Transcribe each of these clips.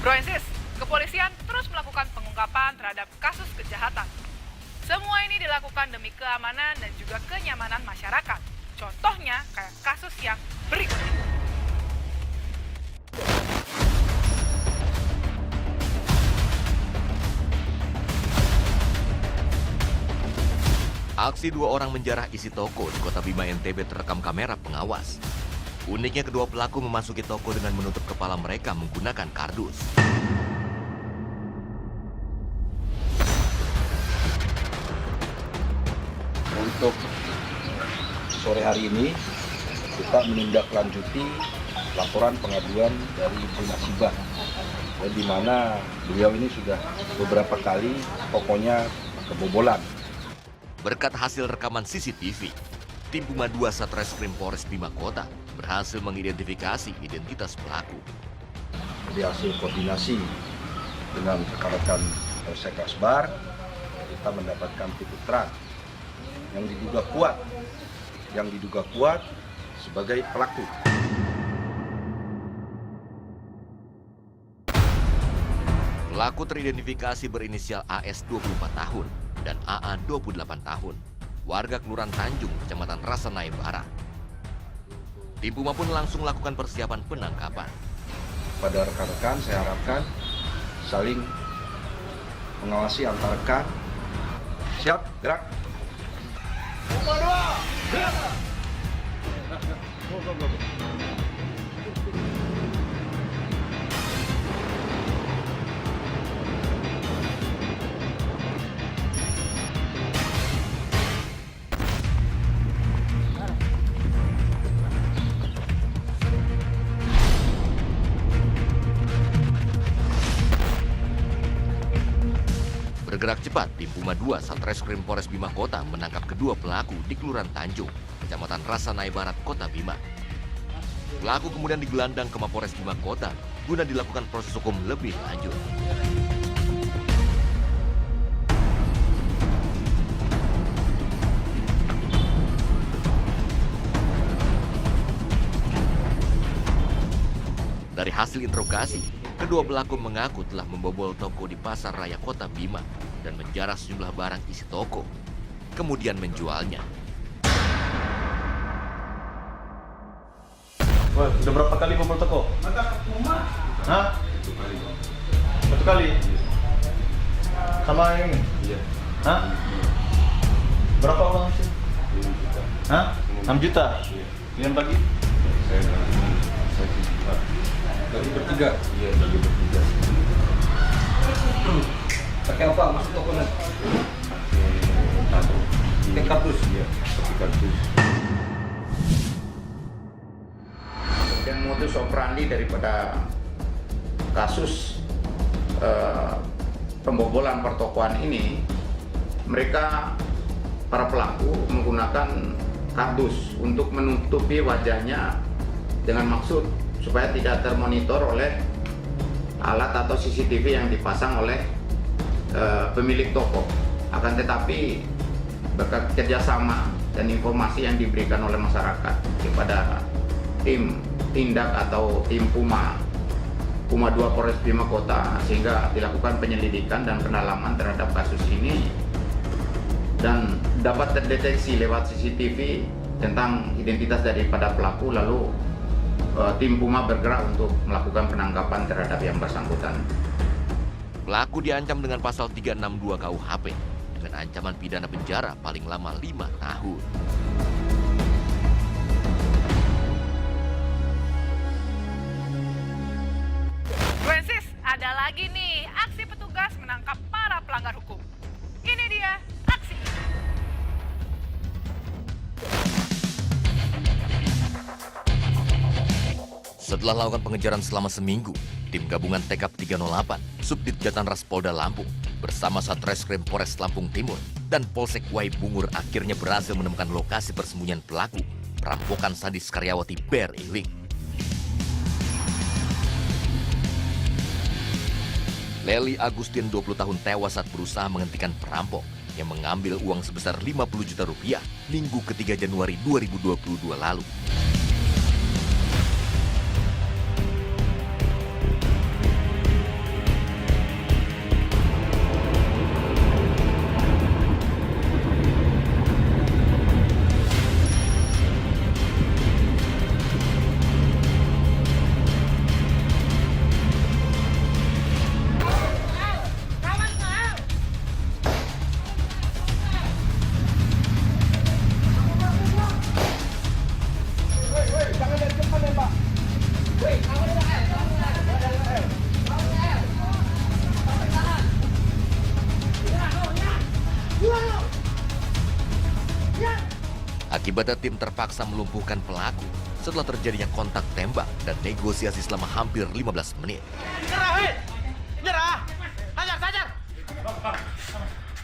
Broensis, kepolisian terus melakukan pengungkapan terhadap kasus kejahatan. Semua ini dilakukan demi keamanan dan juga kenyamanan masyarakat. Contohnya kayak kasus yang berikut ini. Aksi dua orang menjarah isi toko di Kota Bima NTB terekam kamera pengawas. Uniknya kedua pelaku memasuki toko dengan menutup kepala mereka menggunakan kardus. Untuk sore hari ini kita menindaklanjuti laporan pengaduan dari Bu Nasibah, di mana beliau ini sudah beberapa kali tokonya kebobolan. Berkat hasil rekaman CCTV, tim Puma 2 Satreskrim Polres Bima Kota berhasil mengidentifikasi identitas pelaku. Di hasil koordinasi dengan rekan-rekan Polsek Kasbar, kita mendapatkan titik terang yang diduga kuat sebagai pelaku. Pelaku teridentifikasi berinisial AS 24 tahun dan AA 28 tahun, warga Kelurahan Tanjung, Kecamatan Rasanai Barat. Tim Puma pun langsung lakukan persiapan penangkapan. Pada rekan-rekan saya harapkan saling mengawasi antar rekan. Siap, gerak. Bergerak cepat, tim Puma 2 Satreskrim Polres Bima Kota menangkap kedua pelaku di Kelurahan Tanjung, Kecamatan Rasanai Barat, Kota Bima. Pelaku kemudian digelandang ke Mapores Bima Kota guna dilakukan proses hukum lebih lanjut. Dari hasil interogasi, kedua pelaku mengaku telah membobol toko di Pasar Raya Kota Bima dan menjarah sejumlah barang isi toko, kemudian menjualnya. Wah, udah berapa kali bobol toko? Hah? Satu kali. Sama ini? Iya. Hah? Berapa uang sih? 5 juta. Hah? 6 juta? Iya. Kalian bagi? Saya 1 juta. Bagi bertiga? Iya, bagi bertiga. Pakai apa? Masuk tokonya? Pakai kartu. Pakai kardus? Iya, pakai kardus. Dan modus operandi daripada kasus pembobolan pertokoan ini, mereka para pelaku menggunakan kardus untuk menutupi wajahnya dengan maksud supaya tidak termonitor oleh alat atau CCTV yang dipasang oleh pemilik toko. Akan tetapi berkat kerjasama dan informasi yang diberikan oleh masyarakat kepada tim tindak atau tim Puma 2 Polres Bima Kota, sehingga dilakukan penyelidikan dan pendalaman terhadap kasus ini dan dapat terdeteksi lewat CCTV tentang identitas daripada pelaku. Lalu tim Puma bergerak untuk melakukan penangkapan terhadap yang bersangkutan. Pelaku diancam dengan pasal 362 KUHP dengan ancaman pidana penjara paling lama 5 tahun. Broensis, ada lagi nih aksi petugas menangkap para pelanggar hukum. Ini dia aksi. Setelah melakukan pengejaran selama seminggu, tim gabungan TKP 308, Subdit Jatanras Polda Lampung, bersama Satreskrim Polres Lampung Timur dan Polsek Wai Bungur akhirnya berhasil menemukan lokasi persembunyian pelaku perampokan sadis karyawati Bear Iling. Leli Agustin 20 tahun tewas saat berusaha menghentikan perampok yang mengambil uang sebesar 50 juta rupiah Minggu ketiga Januari 2022 lalu. Akibatnya tim terpaksa melumpuhkan pelaku setelah terjadinya kontak tembak dan negosiasi selama hampir 15 menit. Nyerah, hei! Nyerah! Hajar!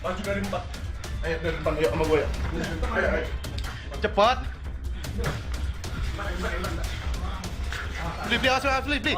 Maju dari depan. Ayo dari depan, yuk sama gue ya. Ayo. Cepat. Beli, awas, beli.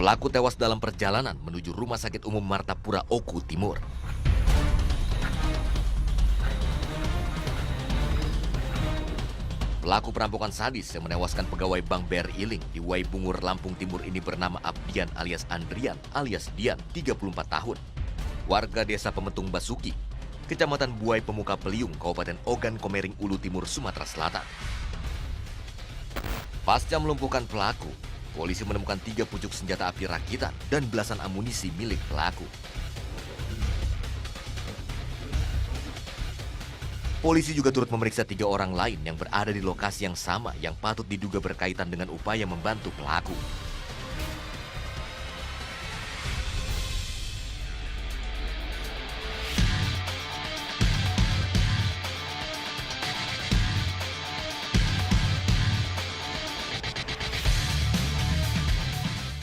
Pelaku tewas dalam perjalanan menuju Rumah Sakit Umum Martapura Oku Timur. Pelaku perampokan sadis yang menewaskan pegawai Bank BRI Iling di Waibungur, Lampung Timur ini bernama Abdian alias Andrian alias Dian, 34 tahun. Warga desa Pemetung Basuki, Kecamatan Buai Pemuka Peliung, Kabupaten Ogan Komering Ulu Timur, Sumatera Selatan. Pasca melumpuhkan pelaku, polisi menemukan 3 pucuk senjata api rakitan dan belasan amunisi milik pelaku. Polisi juga turut memeriksa 3 orang lain yang berada di lokasi yang sama yang patut diduga berkaitan dengan upaya membantu pelaku.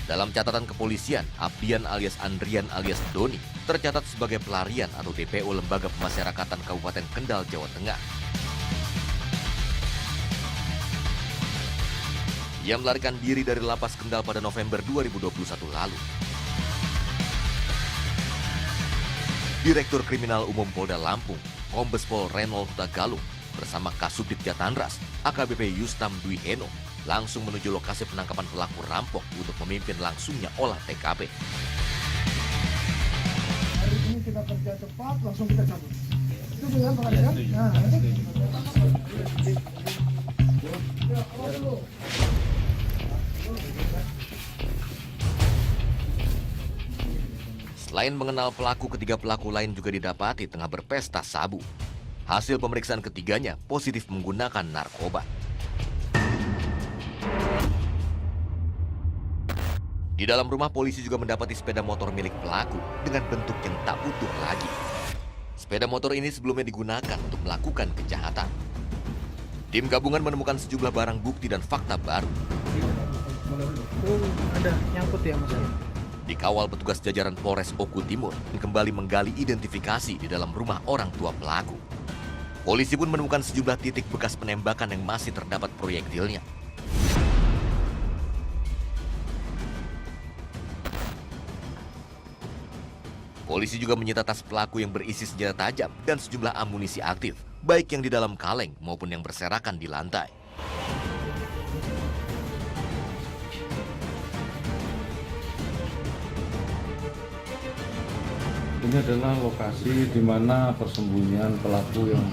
Dalam catatan kepolisian, Abdian alias Andrian alias Doni tercatat sebagai pelarian atau DPO Lembaga Pemasyarakatan Kabupaten Kendal, Jawa Tengah. Ia melarikan diri dari lapas Kendal pada November 2021 lalu. Direktur Kriminal Umum Polda Lampung, Kombes Pol Renold Hutagalung, bersama Kasubdit Jatanras, AKBP Yustam Dwi Eno, langsung menuju lokasi penangkapan pelaku rampok untuk memimpin langsungnya olah TKP. Hari ini kita kerja cepat, langsung kita cabut. Itu dengan pengadilan. Nah, nanti. Selain mengenal pelaku, ketiga pelaku lain juga didapati tengah berpesta sabu. Hasil pemeriksaan ketiganya positif menggunakan narkoba. Di dalam rumah, polisi juga mendapati sepeda motor milik pelaku dengan bentuk yang tak utuh lagi. Sepeda motor ini sebelumnya digunakan untuk melakukan kejahatan. Tim gabungan menemukan sejumlah barang bukti dan fakta baru. Ada nyangkut ya Mas. Dikawal petugas jajaran Polres Oku Timur dan kembali menggali identifikasi di dalam rumah orang tua pelaku. Polisi pun menemukan sejumlah titik bekas penembakan yang masih terdapat proyektilnya. Polisi juga menyita tas pelaku yang berisi senjata tajam dan sejumlah amunisi aktif, baik yang di dalam kaleng maupun yang berserakan di lantai. Ini adalah lokasi di mana persembunyian pelaku yang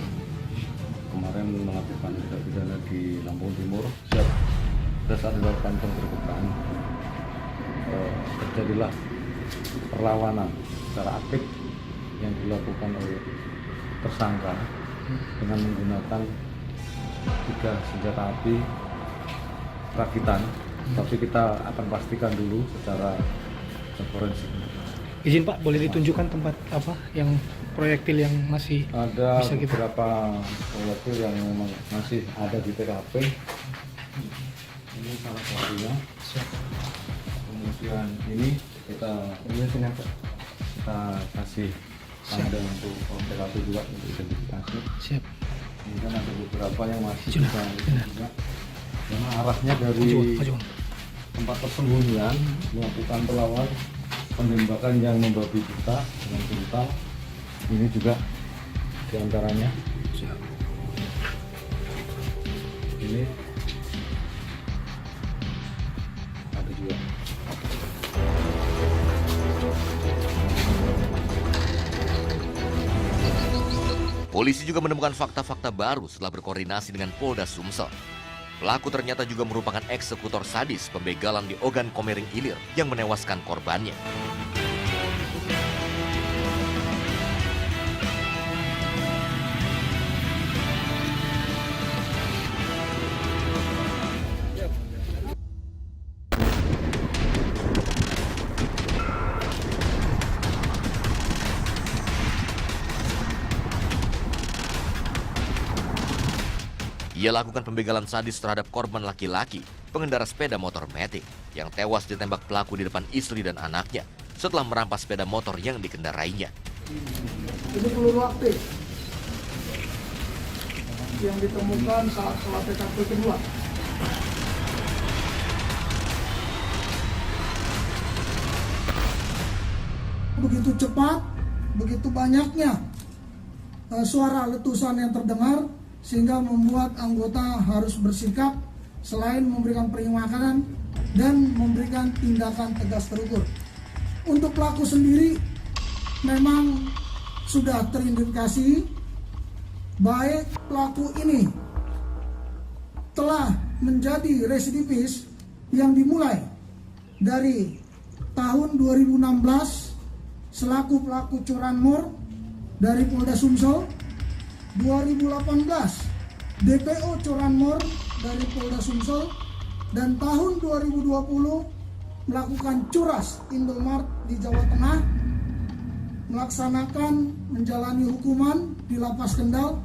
kemarin melakukan tindak pidana di Lampung Timur. Pada saat dilakukan penggerbekan, terjadilah perlawanan secara aktif yang dilakukan oleh tersangka dengan menggunakan 3 senjata api rakitan. Tapi kita akan pastikan dulu secara forensik. Izin Pak, boleh ditunjukkan tempat apa yang proyektil yang masih Ada bisa kita... beberapa proyektil yang memang masih ada di TKP. Ini salah satunya. Kemudian ini kita kasih tanda untuk TKP juga untuk identifikasi. Siap. Kemudian ada beberapa yang masih bisa juga. Karena arahnya dari tempat persembunyian melakukan perlawanan penembakan yang membabi buta dengan brutal. Ini juga diantaranya. Ini ada juga. Polisi juga menemukan fakta-fakta baru setelah berkoordinasi dengan Polda Sumsel. Pelaku ternyata juga merupakan eksekutor sadis pembegalan di Ogan Komering Ilir yang menewaskan korbannya. Ia lakukan pembegalan sadis terhadap korban laki-laki, pengendara sepeda motor Matic, yang tewas ditembak pelaku di depan istri dan anaknya setelah merampas sepeda motor yang dikendarainya. Ini peluru aktif yang ditemukan saat olah TKP kedua. Begitu cepat, begitu banyaknya suara letusan yang terdengar, sehingga membuat anggota harus bersikap selain memberikan peringatan dan memberikan tindakan tegas terukur. Untuk pelaku sendiri memang sudah terindikasi baik pelaku ini telah menjadi residivis yang dimulai dari tahun 2016 selaku pelaku curanmor dari Polda Sumsel, 2018 DPO curanmor dari Polda Sumsel, dan tahun 2020 melakukan curas Indomart di Jawa Tengah, melaksanakan menjalani hukuman di Lapas Kendal,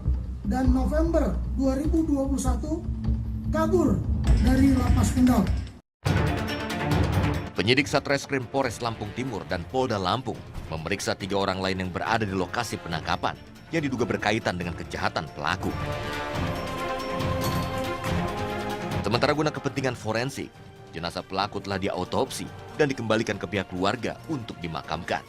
dan November 2021 kabur dari Lapas Kendal. Penyidik Satreskrim Polres Lampung Timur dan Polda Lampung memeriksa 3 orang lain yang berada di lokasi penangkapan yang diduga berkaitan dengan kejahatan pelaku. Sementara guna kepentingan forensik, jenazah pelaku telah diautopsi dan dikembalikan ke pihak keluarga untuk dimakamkan.